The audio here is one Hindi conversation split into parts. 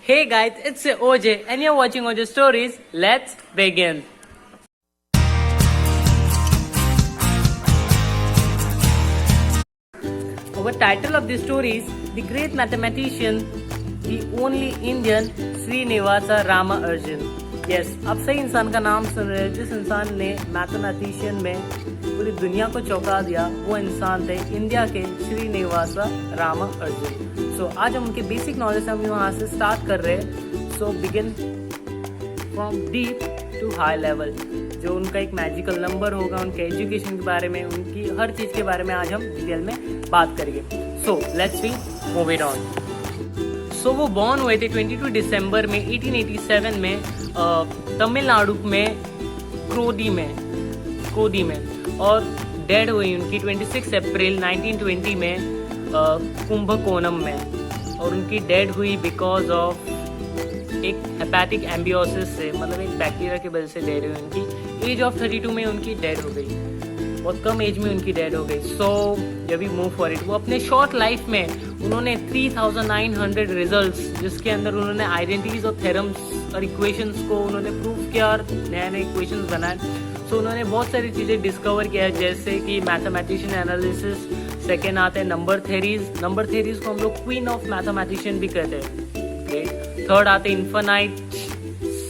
Hey guys, it's OJ and you're watching OJ Stories. Let's begin. Our title of the story is The Great Mathematician, the Only Indian, Srinivasa Ramanujan. Yes, आप सही इंसान का नाम सुन रहे हैं। जिस इंसान ने मैथमेटिशियन में पूरी दुनिया को चौंका दिया वो इंसान थे इंडिया के श्रीनिवासा रामानुजन। सो आज हम उनके बेसिक नॉलेज हम यहाँ से स्टार्ट कर रहे हैं। So begin from deep to high level. जो उनका एक मैजिकल नंबर होगा, उनके एजुकेशन के बारे में, उनकी हर चीज़ के बारे में आज हम डिटेल में बात करेंगे। So let's see move it on. So वो बॉर्न हुए थे 22 दिसंबर में 1887 में तमिलनाडु में क्रोडी में और डेड हुई उनकी 26 अप्रैल 1920 में कुंभकोणम में। और उनकी डेड हुई बिकॉज ऑफ एक हेपेटिक एम्बियोसिस से, मतलब एक बैक्टीरिया की वजह से डेड हुई। उनकी एज ऑफ 32 में उनकी डेड हो गई, बहुत कम एज में उनकी डेड हो गई। सो जब भी मूव फॉर इट, वो अपने शॉर्ट लाइफ में उन्होंने 3900 रिजल्ट्स, जिसके अंदर उन्होंने आइडेंटिटीज और थ्योरम्स और इक्वेशंस को उन्होंने प्रूव किया और नए नए इक्वेशंस बनाए। सो उन्होंने बहुत सारी चीज़ें डिस्कवर किया, जैसे कि मैथमेटिशियन एनालिसिस, सेकेंड आते हैं नंबर थेरीज को हम लोग क्वीन ऑफ मैथमेटिशियन भी कहते हैं। थर्ड आते इन्फिनाइट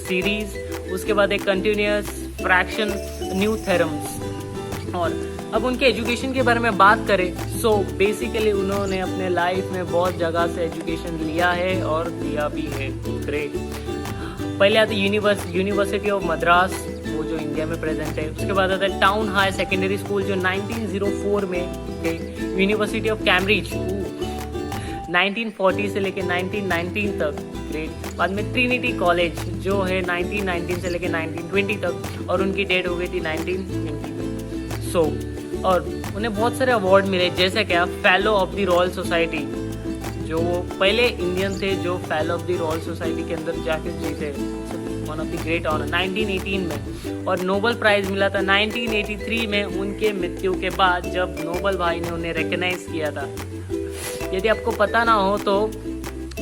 सीरीज, उसके बाद एक कंटिन्यूअस फ्रैक्शन, न्यू थ्योरम्स। और अब उनके एजुकेशन के बारे में बात करें, सो बेसिकली उन्होंने अपने लाइफ में बहुत जगह से एजुकेशन लिया है और दिया भी है। ग्रेट। पहले आते यूनिवर्सिटी ऑफ मद्रास, वो जो इंडिया में प्रेजेंट है। उसके बाद आता है टाउन हाई सेकेंडरी स्कूल जो 1904 में थे। यूनिवर्सिटी ऑफ कैम्ब्रिज 1940 से लेकर 1919 तक। ग्रेट। बाद में ट्रिनिटी कॉलेज जो है 1919 से लेकर 1920 तक, और उनकी डेट हो गई थी 1920 में। सो और उन्हें बहुत सारे अवार्ड मिले, जैसे क्या fellow of the Royal Society, जो वो पहले इंडियन थे जो fellow of the Royal Society के अंदर जाके जीते, one of the great honour 1918 में। और नोबेल प्राइज मिला था 1983 में उनके मृत्यु के बाद, जब नोबेल भाई ने उन्हें रिकग्नाइज किया था। यदि आपको पता ना हो तो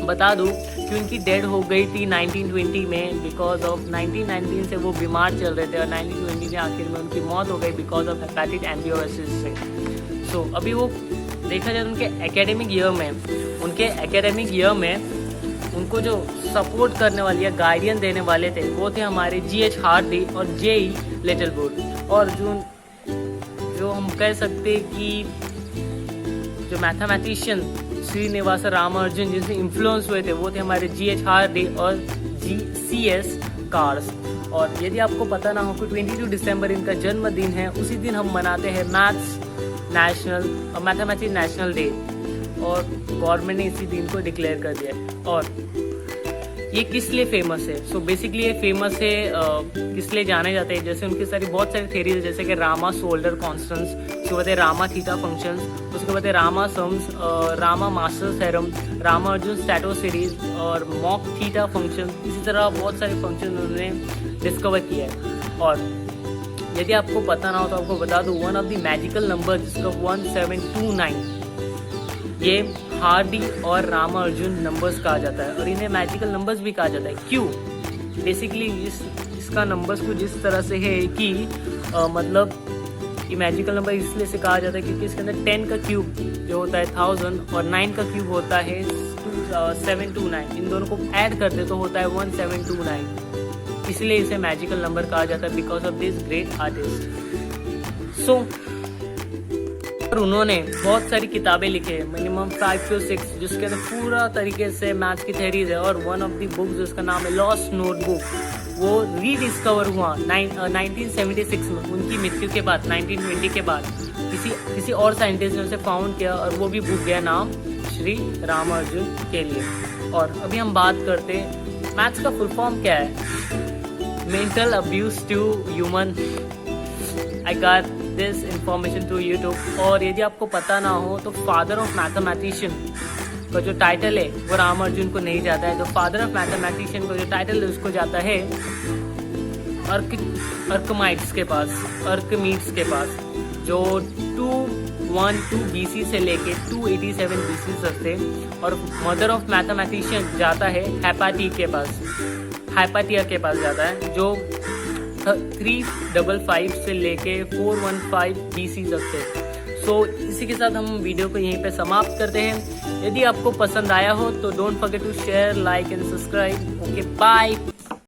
बता दूं कि उनकी डेड हो गई थी 1920 में बिकॉज ऑफ 1919 से वो बीमार चल रहे थे और 1920 में आखिर में उनकी मौत हो गई बिकॉज ऑफ हेपेटिक एम्बियोसिस से। सो अभी वो देखा जाए उनके एकेडमिक ईयर में उनको जो सपोर्ट करने वाले या गाइडेंस देने वाले थे वो थे हमारे GH हार्डी और J.E. लिटिलवुड। और जो हम कह सकते कि जो मैथमेटिशियन श्रीनिवासा रामानुजन जिनसे इन्फ्लुएंस हुए थे वो थे हमारे GH हार्डी और C.S. कार्स। और यदि आपको पता ना हो कि 22 दिसंबर इनका जन्मदिन है, उसी दिन हम मनाते हैं मैथमेटिक्स नेशनल डे, और गवर्नमेंट ने इसी दिन को डिक्लेयर कर दिया है। और ये किस लिए फेमस है? सो बेसिकली ये फेमस है किस लिए जाने जाते हैं, जैसे उनकी बहुत सारी थेरीज, जैसे कि रामा सोल्डर कॉन्स्टेंट्स, उसके बाद रामा थीटा फंक्शंस, उसके बाद Rama sums, Rama master theorem, Ramanujan स्टैटो सीरीज और मॉक थीटा फंक्शन। इसी तरह बहुत सारे फंक्शन उन्होंने डिस्कवर किया है। और यदि आपको पता ना हो तो आपको बता दूँ, one of the magical number जिसका 1729, ये हार्डी और रामानुजन नंबर्स कहा जाता है, और इन्हें मैजिकल नंबर्स भी कहा जाता है। क्यों? बेसिकली इसका नंबर्स कुछ इस तरह से है कि मतलब ये मैजिकल नंबर इसलिए से कहा जाता है क्योंकि इसके अंदर 10 का क्यूब जो होता है 1000 और 9 का क्यूब होता है 729। इन दोनों को ऐड कर दे तो होता है 1729। इसलिए इसे मैजिकल नंबर कहा जाता है because of this great artist. So उन्होंने बहुत सारी किताबें लिखे, मिनिमम 5 to 6, जिसके अंदर पूरा तरीके से मैथ्स की थ्योरीज है। और वन ऑफ द बुक जिसका नाम है लॉस्ट नोटबुक, वो रीडिस्कवर हुआ 1976 में उनकी मृत्यु के बाद, 1920 के बाद किसी और साइंटिस्ट ने उसे फाउंड किया, और वो भी बुक गया नाम श्री रामानुजन के लिए। और अभी हम बात करते हैं मैथ्स का फुल फॉर्म क्या है। Mental abuse to human. I got this information to YouTube. और यदि आपको पता ना हो तो फादर ऑफ मैथमेटिशियन का जो टाइटल है वो रामानुजन को नहीं जाता है। तो फादर ऑफ मैथमेटिशियन का जो टाइटल है उसको जाता है आर्किमीड्स के पास, जो 2 312 BC से लेके 287 BC तक थे। और मदर ऑफ मैथमेटिशियन जाता है हाइपाटिया के पास जाता है, जो 355 से लेके 415 BC तक थे। सो इसी के साथ हम वीडियो को यहीं पे समाप्त करते हैं। यदि आपको पसंद आया हो तो don't forget to share, like and subscribe. Okay, bye.